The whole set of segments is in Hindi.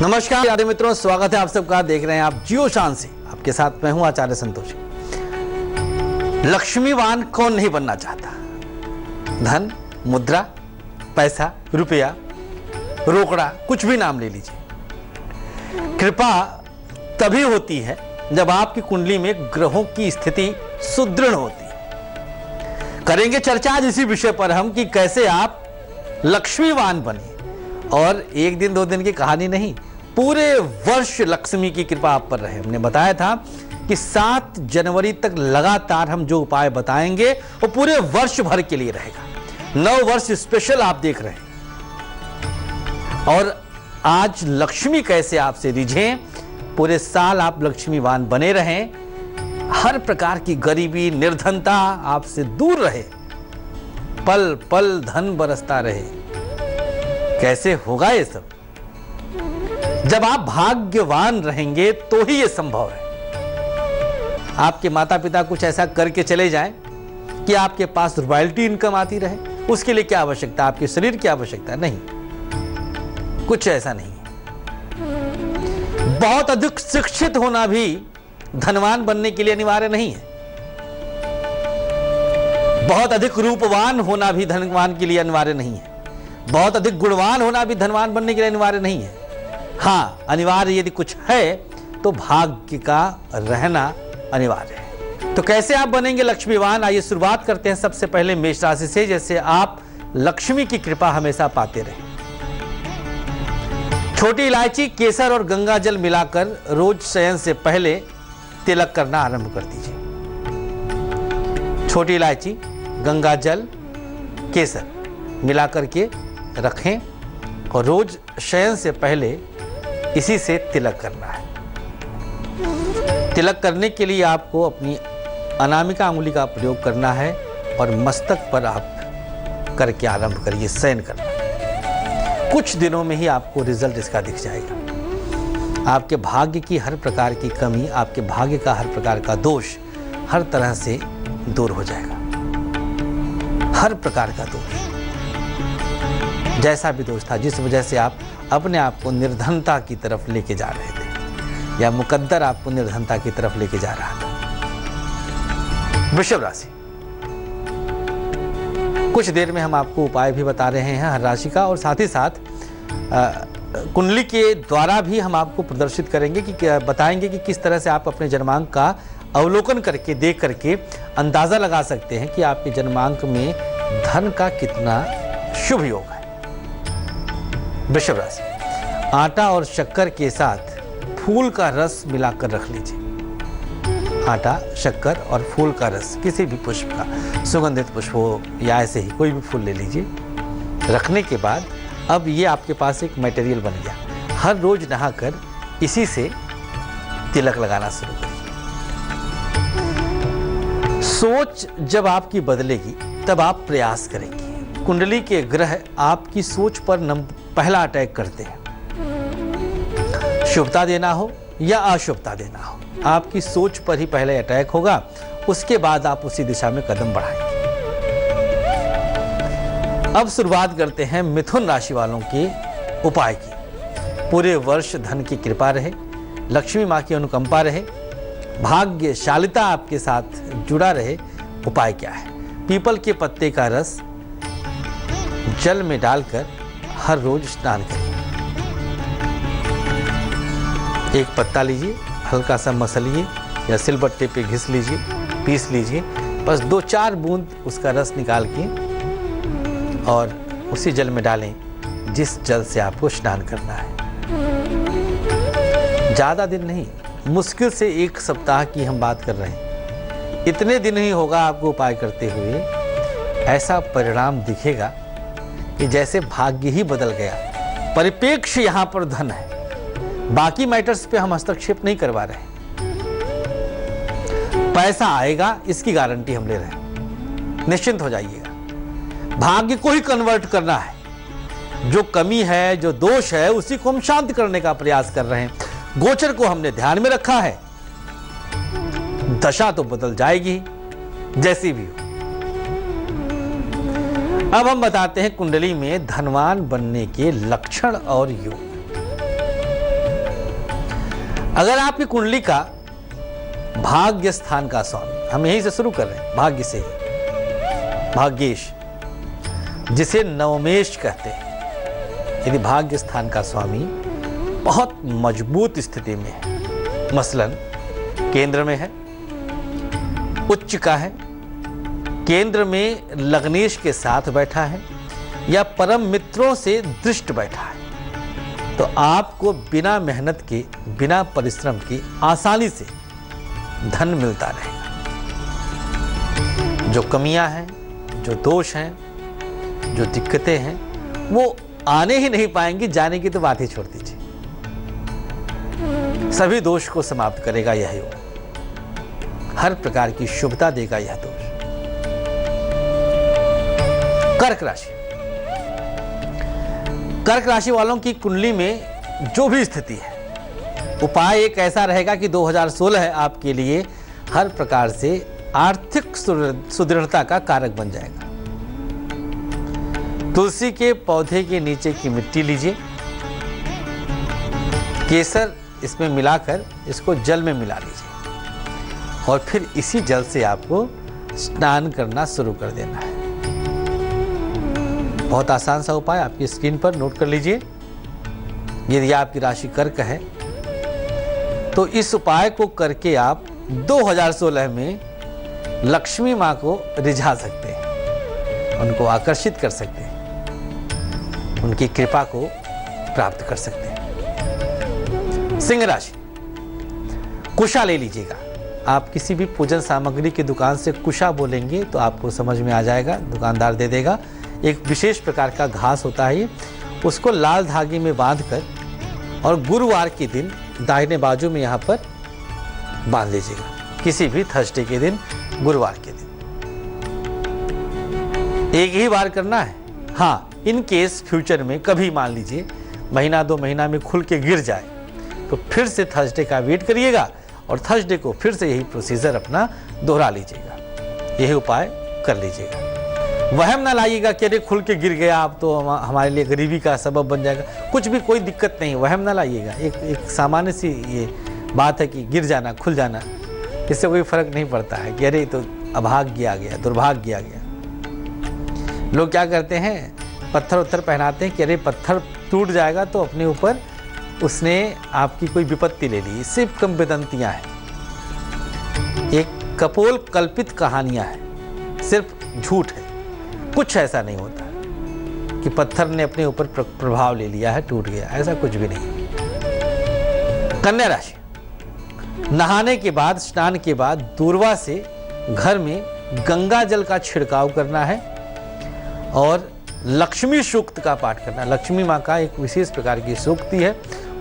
नमस्कार प्यारे मित्रों, स्वागत है आप सबका। देख रहे हैं आप जियो शान से। आपके साथ मैं हूं आचार्य संतोषी। लक्ष्मीवान कौन नहीं बनना चाहता। धन, मुद्रा, पैसा, रुपया, रोकड़ा, कुछ भी नाम ले लीजिए। कृपा तभी होती है जब आपकी कुंडली में ग्रहों की स्थिति सुदृढ़ होती है। करेंगे चर्चा आज इसी विषय पर हम कि कैसे आप लक्ष्मीवान बने। और एक दिन दो दिन की कहानी नहीं, पूरे वर्ष लक्ष्मी की कृपा आप पर रहे। हमने बताया था कि 7 जनवरी तक लगातार हम जो उपाय बताएंगे वो पूरे वर्ष भर के लिए रहेगा। 9 वर्ष स्पेशल आप देख रहे हैं। और आज लक्ष्मी कैसे आपसे रिझें, पूरे साल आप लक्ष्मीवान बने रहें, हर प्रकार की गरीबी निर्धनता आपसे दूर रहे, पल पल धन बरसता रहे। कैसे होगा ये सब? जब आप भाग्यवान रहेंगे तो ही ये संभव है। आपके माता पिता कुछ ऐसा करके चले जाएं कि आपके पास रॉयल्टी इनकम आती रहे, उसके लिए क्या आवश्यकता? आपके शरीर की आवश्यकता नहीं, कुछ ऐसा नहीं है। बहुत अधिक शिक्षित होना भी धनवान बनने के लिए अनिवार्य नहीं है। बहुत अधिक रूपवान होना भी धनवान के लिए अनिवार्य नहीं है। बहुत अधिक गुणवान होना भी धनवान बनने के लिए अनिवार्य नहीं है। हाँ, अनिवार्य यदि कुछ है तो भाग्य का रहना अनिवार्य है। तो कैसे आप बनेंगे लक्ष्मीवान? आइए शुरुआत करते हैं सबसे पहले मेष राशि से, जैसे आप लक्ष्मी की कृपा हमेशा पाते रहे। छोटी इलायची, केसर और गंगा जल मिलाकर रोज शयन से पहले तिलक करना आरंभ कर दीजिए। छोटी इलायची, गंगा जल, केसर मिलाकर के रखें और रोज शयन से पहले इसी से तिलक करना है। तिलक करने के लिए आपको अपनी अनामिका अंगुली का प्रयोग करना है और मस्तक पर आप करके आरंभ करिए शयन करना। कुछ दिनों में ही आपको रिजल्ट इसका दिख जाएगा। आपके भाग्य की हर प्रकार की कमी, आपके भाग्य का हर प्रकार का दोष हर तरह से दूर हो जाएगा। हर प्रकार का दोष, जैसा भी दोष था, जिस वजह से आप अपने आप को निर्धनता की तरफ लेके जा रहे थे या मुकद्दर आपको निर्धनता की तरफ लेके जा रहा था। वृषभ राशि, कुछ देर में हम आपको उपाय भी बता रहे हैं हर राशि का, और साथ ही साथ कुंडली के द्वारा भी हम आपको प्रदर्शित करेंगे कि बताएंगे कि किस तरह से आप अपने जन्मांक का अवलोकन करके, देख करके अंदाजा लगा सकते हैं कि आपके जन्मांक में धन का कितना शुभ योग है। वृषभ राशि, आटा और शक्कर के साथ फूल का रस मिलाकर रख लीजिए। आटा, शक्कर और फूल का रस, किसी भी पुष्प का, सुगंधित पुष्प हो या ऐसे ही कोई भी फूल ले लीजिए। रखने के बाद अब ये आपके पास एक मटेरियल बन गया। हर रोज नहाकर इसी से तिलक लगाना शुरू करिए। सोच जब आपकी बदलेगी तब आप प्रयास करेंगे। कुंडली के ग्रह आपकी सोच पर पहला अटैक करते हैं। शुभता देना हो या अशुभता देना हो, आपकी सोच पर ही पहले अटैक होगा, उसके बाद आप उसी दिशा में कदम बढ़ाएंगे। अब शुरुआत करते हैं मिथुन राशि वालों के उपाय की। पूरे वर्ष धन की कृपा रहे, लक्ष्मी मां की अनुकंपा रहे, भाग्यशालिता आपके साथ जुड़ा रहे। उपाय क्या है? पीपल के पत्ते का रस जल में डालकर हर रोज स्नान करिए। एक पत्ता लीजिए, हल्का सा मसलिए या सिलबट्टे पे घिस लीजिए, पीस लीजिए, बस 2-4 बूंद उसका रस निकाल के और उसी जल में डालें जिस जल से आपको स्नान करना है। ज़्यादा दिन नहीं, मुश्किल से 1 सप्ताह की हम बात कर रहे हैं। इतने दिन ही होगा आपको उपाय करते हुए, ऐसा परिणाम दिखेगा कि जैसे भाग्य ही बदल गया। परिपेक्ष यहाँ पर धन है, बाकी मैटर्स पे हम हस्तक्षेप नहीं करवा रहे। पैसा आएगा, इसकी गारंटी हम ले रहे हैं, निश्चिंत हो जाइएगा। भाग्य को ही कन्वर्ट करना है। जो कमी है, जो दोष है, उसी को हम शांत करने का प्रयास कर रहे हैं। गोचर को हमने ध्यान में रखा है। दशा तो बदल जाएगी जैसी भी हो। अब हम बताते हैं कुंडली में धनवान बनने के लक्षण और योग। अगर आपकी कुंडली का भाग्य स्थान का स्वामी, हम यहीं से शुरू कर रहे हैं, भाग्य से ही, भाग्येश जिसे नवमेश कहते हैं, यदि भाग्य स्थान का स्वामी बहुत मजबूत स्थिति में है, मसलन केंद्र में है, उच्च का है, केंद्र में लग्नेश के साथ बैठा है या परम मित्रों से दृष्ट बैठा है, तो आपको बिना मेहनत के, बिना परिश्रम के आसानी से धन मिलता रहेगा। जो कमियां हैं, जो दोष हैं, जो दिक्कतें हैं, वो आने ही नहीं पाएंगी, जाने की तो बात ही छोड़ दीजिए। सभी दोष को समाप्त करेगा यह योग, हर प्रकार की शुभता देगा यह दोष। कर्क राशि, कर्क राशि वालों की कुंडली में जो भी स्थिति है, उपाय एक ऐसा रहेगा कि 2016 आपके लिए हर प्रकार से आर्थिक सुदृढ़ता का कारक बन जाएगा। तुलसी के पौधे के नीचे की मिट्टी लीजिए, केसर इसमें मिलाकर इसको जल में मिला लीजिए और फिर इसी जल से आपको स्नान करना शुरू कर देना है। बहुत आसान सा उपाय आपकी स्क्रीन पर नोट कर लीजिए। यदि आपकी राशि कर्क है तो इस उपाय को करके आप 2016 में लक्ष्मी मां को रिझा सकते हैं, उनको आकर्षित कर सकते हैं, उनकी कृपा को प्राप्त कर सकते हैं। सिंह राशि, कुशा ले लीजिएगा। आप किसी भी पूजन सामग्री की दुकान से कुशा बोलेंगे तो आपको समझ में आ जाएगा, दुकानदार दे देगा। एक विशेष प्रकार का घास होता है, उसको लाल धागे में बांधकर और गुरुवार के दिन दाहिने बाजू में यहाँ पर बांध लीजिएगा, किसी भी थर्सडे के दिन, गुरुवार के दिन। एक ही बार करना है। हाँ, इन केस फ्यूचर में कभी मान लीजिए महीना 2 महीना में खुल के गिर जाए तो फिर से थर्सडे का वेट करिएगा और थर्सडे को फिर से यही प्रोसीजर अपना दोहरा लीजिएगा, यही उपाय कर लीजिएगा। वहम ना लाइएगा कि अरे खुल के गिर गया अब तो हमारे लिए गरीबी का सबब बन जाएगा, कुछ भी कोई दिक्कत नहीं, वहम ना लाइएगा। एक सामान्य सी ये बात है कि गिर जाना, खुल जाना, इससे कोई फर्क नहीं पड़ता है कि अरे तो अभाग्य आ गया, दुर्भाग्य आ गया। लोग क्या करते हैं, पत्थर उत्थर पहनाते हैं कि अरे पत्थर टूट जाएगा तो अपने ऊपर उसने आपकी कोई विपत्ति ले ली। सिर्फ किंवदंतियां हैं, एक कपोल कल्पित कहानियां हैं, सिर्फ झूठ है। कुछ ऐसा नहीं होता कि पत्थर ने अपने ऊपर प्रभाव ले लिया है, टूट गया, ऐसा कुछ भी नहीं। कन्या राशि, नहाने के बाद, स्नान के बाद दूर्वा से घर में गंगा जल का छिड़काव करना है और लक्ष्मी सूक्त का पाठ करना। लक्ष्मी माँ का एक विशेष प्रकार की सूक्ति है,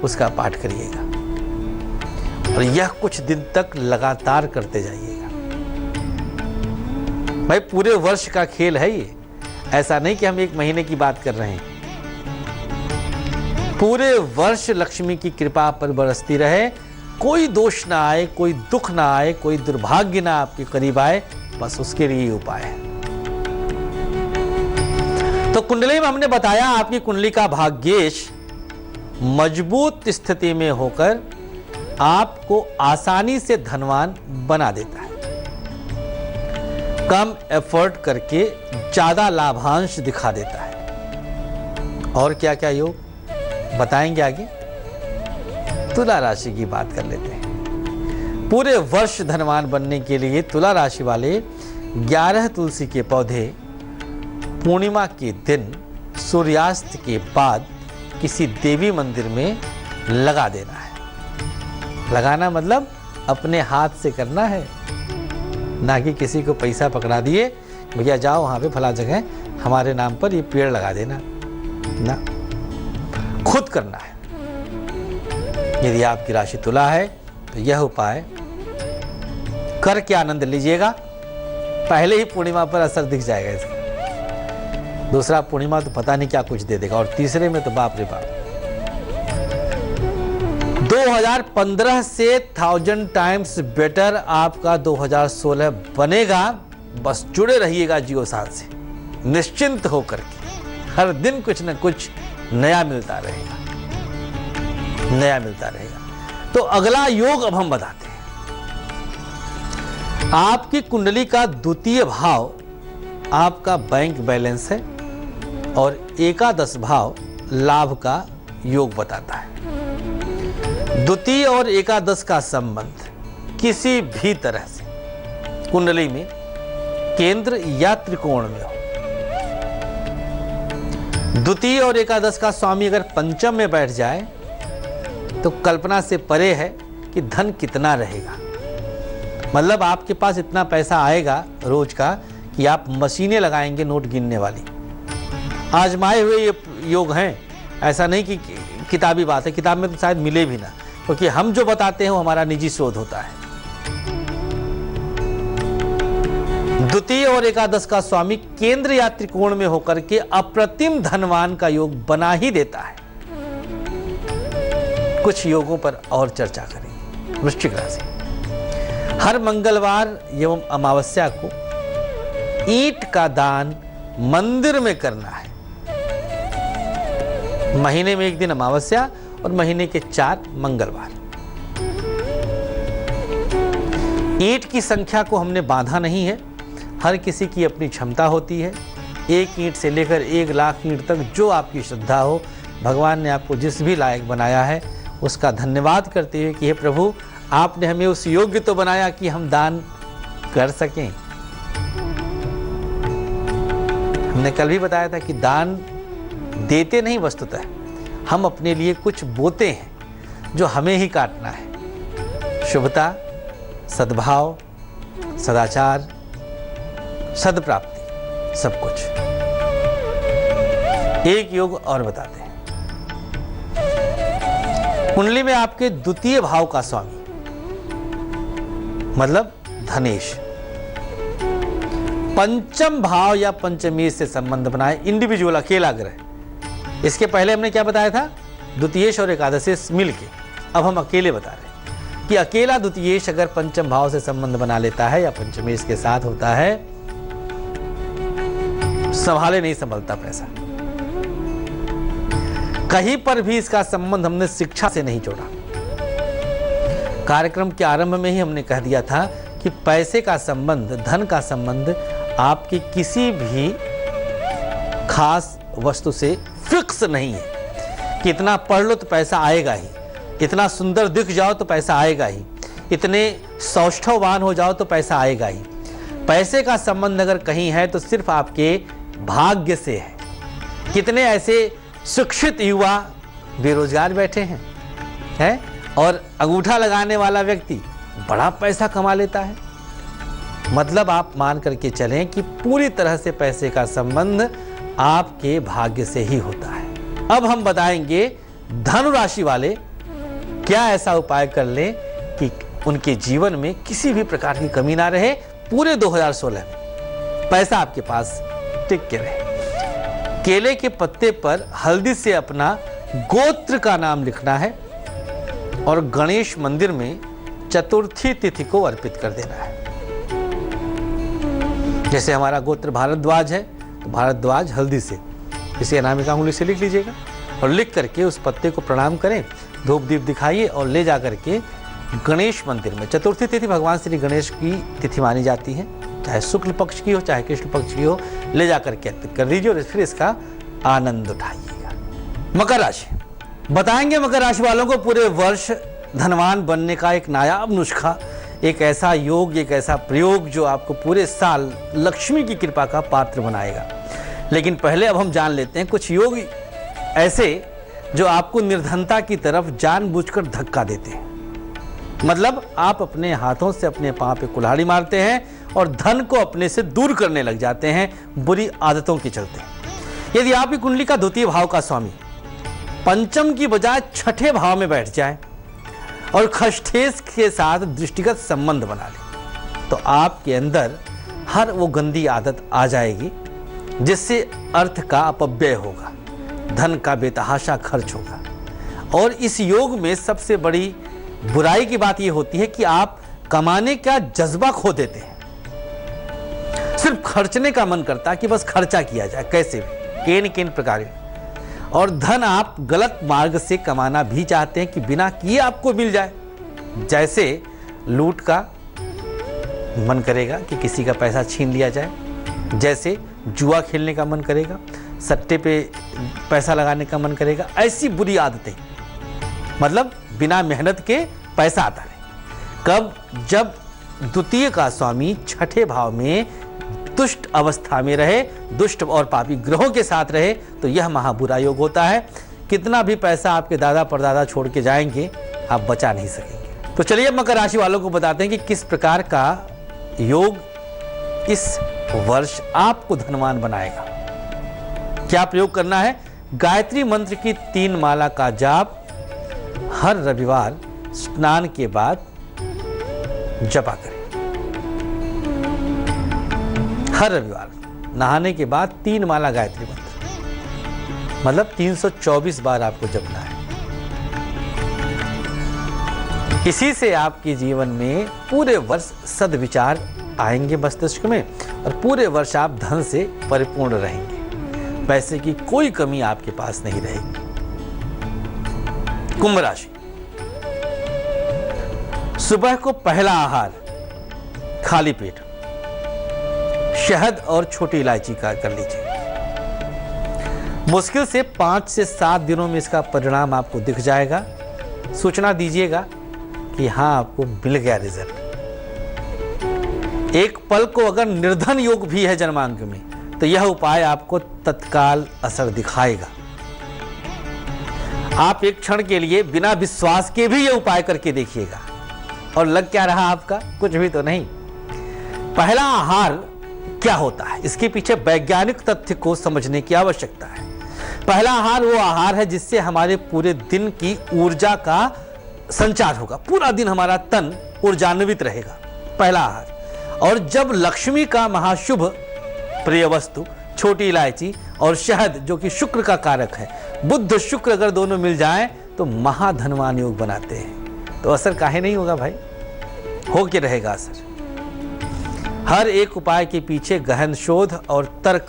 उसका पाठ करिएगा और यह कुछ दिन तक लगातार करते जाइएगा। भाई पूरे वर्ष का खेल है ये, ऐसा नहीं कि हम 1 महीने की बात कर रहे हैं। पूरे वर्ष लक्ष्मी की कृपा पर बरसती रहे, कोई दोष ना आए, कोई दुख ना आए, कोई दुर्भाग्य ना आपके करीब आए, बस उसके लिए उपाय है। तो कुंडली में हमने बताया आपकी कुंडली का भाग्येश मजबूत स्थिति में होकर आपको आसानी से धनवान बना देता है। कम एफर्ट करके ज्यादा लाभांश दिखा देता है। और क्या क्या योग बताएंगे आगे। तुला राशि की बात कर लेते हैं। पूरे वर्ष धनवान बनने के लिए तुला राशि वाले 11 तुलसी के पौधे पूर्णिमा के दिन सूर्यास्त के बाद किसी देवी मंदिर में लगा देना है। लगाना मतलब अपने हाथ से करना है, ना कि किसी को पैसा पकड़ा दिए, भैया जाओ वहाँ पे फला जगह हमारे नाम पर ये पेड़ लगा देना, ना, खुद करना है। यदि आपकी राशि तुला है तो यह उपाय करके आनंद लीजिएगा। पहले ही पूर्णिमा पर असर दिख जाएगा इसका, दूसरा पूर्णिमा तो पता नहीं क्या कुछ दे देगा, और तीसरे में तो बाप रे बाप। 2015 से 1000 टाइम्स बेटर आपका 2016 बनेगा। बस जुड़े रहिएगा जियो साथ से, निश्चिंत होकर के। हर दिन कुछ न कुछ नया मिलता रहेगा, नया मिलता रहेगा। तो अगला योग अब हम बताते हैं। आपकी कुंडली का द्वितीय भाव आपका बैंक बैलेंस है और एकादश भाव लाभ का योग बताता है। द्वितीय और एकादश का संबंध किसी भी तरह से कुंडली में केंद्र या त्रिकोण में हो। द्वितीय और एकादश का स्वामी अगर पंचम में बैठ जाए तो कल्पना से परे है कि धन कितना रहेगा। मतलब आपके पास इतना पैसा आएगा रोज का कि आप मशीनें लगाएंगे नोट गिनने वाली। आजमाए हुए ये योग हैं, ऐसा नहीं कि किताबी बात है, किताब में तो शायद मिले भी ना, क्योंकि हम जो बताते हैं वो हमारा निजी शोध होता है। द्वितीय और एकादश का स्वामी केंद्र या त्रिकोण में होकर के अप्रतिम धनवान का योग बना ही देता है। कुछ योगों पर और चर्चा करेंगे। वृश्चिक राशि, हर मंगलवार एवं अमावस्या को ईंट का दान मंदिर में करना है। महीने में एक दिन अमावस्या और महीने के 4 मंगलवार। ईंट की संख्या को हमने बांधा नहीं है, हर किसी की अपनी क्षमता होती है। 1 ईंट से लेकर 1 लाख ईंट तक जो आपकी श्रद्धा हो, भगवान ने आपको जिस भी लायक बनाया है उसका धन्यवाद करते हुए कि हे प्रभु, आपने हमें उस योग्य तो बनाया कि हम दान कर सकें। हमने कल भी बताया था कि दान देते नहीं, वस्तुतः हम अपने लिए कुछ बोते हैं जो हमें ही काटना है। शुभता, सद्भाव, सदाचार, सद्प्राप्ति, सब कुछ। एक योग और बताते हैं। कुंडली में आपके द्वितीय भाव का स्वामी मतलब धनेश पंचम भाव या पंचमी से संबंध बनाए, इंडिविजुअल अकेला ग्रह। इसके पहले हमने क्या बताया था? द्वितीयेश और एकादशेश मिलके। अब हम अकेले बता रहे हैं कि अकेला द्वितीयेश अगर पंचम भाव से संबंध बना लेता है या पंचमेश के साथ होता है, संभाले नहीं संभलता पैसा। कहीं पर भी इसका संबंध हमने शिक्षा से नहीं जोड़ा। कार्यक्रम के आरंभ में ही हमने कह दिया था कि पैसे का संबंध, धन का संबंध आपकी किसी भी खास वस्तु से फिक्स नहीं है कि इतना पढ़ लो तो पैसा आएगा ही, इतना सुंदर दिख जाओ तो पैसा आएगा ही, इतने सौष्ठववान हो जाओ तो पैसा आएगा ही। पैसे का संबंध अगर कहीं है तो सिर्फ आपके भाग्य से है। कितने ऐसे शिक्षित युवा बेरोजगार बैठे हैं और अंगूठा लगाने वाला व्यक्ति बड़ा पैसा कमा लेता है। मतलब आप मान करके चलें कि पूरी तरह से पैसे का संबंध आपके भाग्य से ही होता है। अब हम बताएंगे धनु राशि वाले क्या ऐसा उपाय कर लें कि उनके जीवन में किसी भी प्रकार की कमी ना रहे। पूरे 2016 में पैसा आपके पास टिक के रहे। केले के पत्ते पर हल्दी से अपना गोत्र का नाम लिखना है और गणेश मंदिर में चतुर्थी तिथि को अर्पित कर देना है। जैसे हमारा गोत्र भारद्वाज है तो भारद्वाज हल्दी से, इसे अनामिका अंगुली से लिख लीजिएगा और लिख करके उस पत्ते को प्रणाम करें, धूप दीप दिखाइए और ले जा करके गणेश मंदिर में। चतुर्थी तिथि भगवान श्री गणेश की तिथि मानी जाती है, चाहे शुक्ल पक्ष की हो चाहे कृष्ण पक्ष की हो, ले जाकर के अर्पित कर दीजिए और फिर इसका आनंद उठाइएगा। मकर राशि, बताएंगे मकर राशि वालों को पूरे वर्ष धनवान बनने का एक नायाब नुस्खा, एक ऐसा योग, एक ऐसा प्रयोग जो आपको पूरे साल लक्ष्मी की कृपा का पात्र बनाएगा। लेकिन पहले अब हम जान लेते हैं कुछ योग ऐसे जो आपको निर्धनता की तरफ जानबूझकर धक्का देते हैं। मतलब आप अपने हाथों से अपने पांव पे कुल्हाड़ी मारते हैं और धन को अपने से दूर करने लग जाते हैं बुरी आदतों के चलते। यदि आपकी कुंडली का द्वितीय भाव का स्वामी पंचम की बजाय छठे भाव में बैठ जाए और खष्ठेश के साथ दृष्टिगत संबंध बना ले, तो आपके अंदर हर वो गंदी आदत आ जाएगी जिससे अर्थ का अपव्यय होगा, धन का बेतहाशा खर्च होगा। और इस योग में सबसे बड़ी बुराई की बात यह होती है कि आप कमाने का जज्बा खो देते हैं। सिर्फ खर्चने का मन करता है कि बस खर्चा किया जाए कैसे भी, केन प्रकार। और धन आप गलत मार्ग से कमाना भी चाहते हैं कि बिना किए आपको मिल जाए। जैसे लूट का मन करेगा कि किसी का पैसा छीन लिया जाए, जैसे जुआ खेलने का मन करेगा, सट्टे पे पैसा लगाने का मन करेगा, ऐसी बुरी आदतें, मतलब बिना मेहनत के पैसा आता रहे। कब? जब द्वितीय का स्वामी छठे भाव में दुष्ट अवस्था में रहे, दुष्ट और पापी ग्रहों के साथ रहे, तो यह महाबुरा योग होता है। कितना भी पैसा आपके दादा परदादा छोड़ के जाएंगे, आप बचा नहीं सकेंगे। तो चलिए मकर राशि वालों को बताते हैं कि किस प्रकार का योग इस वर्ष आपको धनवान बनाएगा। क्या प्रयोग करना है? गायत्री मंत्र की 3 माला का जाप हर रविवार स्नान के बाद जपा करें। हर रविवार नहाने के बाद 3 माला गायत्री मंत्र, मतलब 324 बार आपको जपना है। इसी से आपके जीवन में पूरे वर्ष सद्विचार आएंगे मस्तिष्क में और पूरे वर्ष आप धन से परिपूर्ण रहेंगे। पैसे की कोई कमी आपके पास नहीं रहेगी। कुंभ राशि, सुबह को पहला आहार खाली पेट शहद और छोटी इलायची का कर लीजिए। मुश्किल से 5 से 7 दिनों में इसका परिणाम आपको दिख जाएगा। सूचना दीजिएगा कि हाँ आपको मिल गया रिजल्ट। एक पल को अगर निर्धन योग भी है जन्मांक में, तो यह उपाय आपको तत्काल असर दिखाएगा। आप एक क्षण के लिए बिना विश्वास के भी यह उपाय करके देखिएगा और लग क्या रहा आपका? कुछ भी तो नहीं। पहला आहार क्या होता है, इसके पीछे वैज्ञानिक तथ्य को समझने की आवश्यकता है। पहला आहार वो आहार है जिससे हमारे पूरे दिन की ऊर्जा का संचार होगा, पूरा दिन हमारा तन ऊर्जान्वित रहेगा। पहला आहार। और जब लक्ष्मी का महाशुभ प्रिय वस्तु छोटी इलायची और शहद जो कि शुक्र का कारक है, बुध शुक्र अगर दोनों मिल जाएं तो महाधनवान योग बनाते हैं। तो असर काहे नहीं होगा भाई, हो के रहेगा असर। हर एक उपाय के पीछे गहन शोध और तर्क,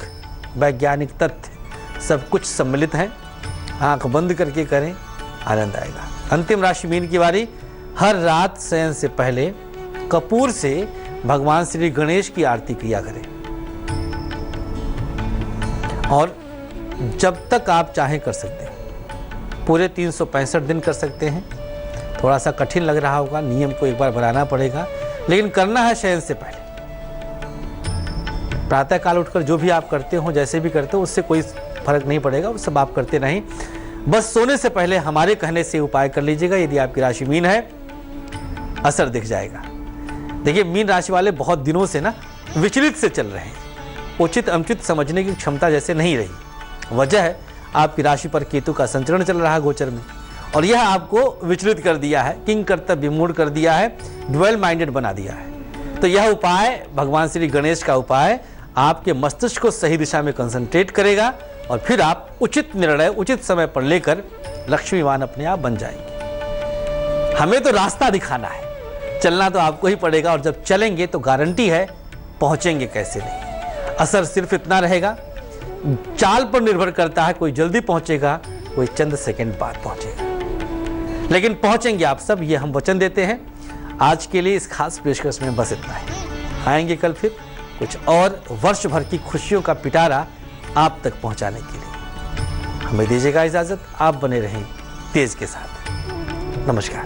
वैज्ञानिक तथ्य सब कुछ सम्मिलित हैं। आंख बंद करके करें, आनंद आएगा। अंतिम राशि मीन की बारी। हर रात शयन से पहले कपूर से भगवान श्री गणेश की आरती किया करें और जब तक आप चाहें कर सकते हैं। पूरे 365 दिन कर सकते हैं। थोड़ा सा कठिन लग रहा होगा, नियम को एक बार बनाना पड़ेगा, लेकिन करना है शयन से पहले। प्रातः काल उठकर जो भी आप करते हो, जैसे भी करते हो, उससे कोई फर्क नहीं पड़ेगा, वो सब आप करते रहें। बस सोने से पहले हमारे कहने से उपाय कर लीजिएगा। यदि आपकी राशि मीन है, असर दिख जाएगा। देखिए, मीन राशि वाले बहुत दिनों से ना विचलित से चल रहे हैं। उचित अनुचित समझने की क्षमता जैसे नहीं रही। वजह है आपकी राशि पर केतु का संचरण चल रहा है गोचर में, और यह आपको विचलित कर दिया है, किंग कर्तव्य विमूढ़ कर दिया है, ड्वेल माइंडेड बना दिया है। तो यह उपाय, भगवान श्री गणेश का उपाय, आपके मस्तिष्क को सही दिशा में कंसंट्रेट करेगा और फिर आप उचित निर्णय उचित समय पर लेकर लक्ष्मीवान अपने आप बन जाएंगे। हमें तो रास्ता दिखाना है, चलना तो आपको ही पड़ेगा, और जब चलेंगे तो गारंटी है पहुंचेंगे कैसे नहीं। असर सिर्फ इतना रहेगा, चाल पर निर्भर करता है, कोई जल्दी पहुंचेगा, कोई चंद सेकंड बाद पहुंचेगा, लेकिन पहुंचेंगे आप सब, ये हम वचन देते हैं। आज के लिए इस खास पेशकश में बस इतना ही। आएंगे कल फिर कुछ और वर्ष भर की खुशियों का पिटारा आप तक पहुंचाने के लिए। हमें दीजिएगा इजाजत। आप बने रहें तेज के साथ। नमस्कार।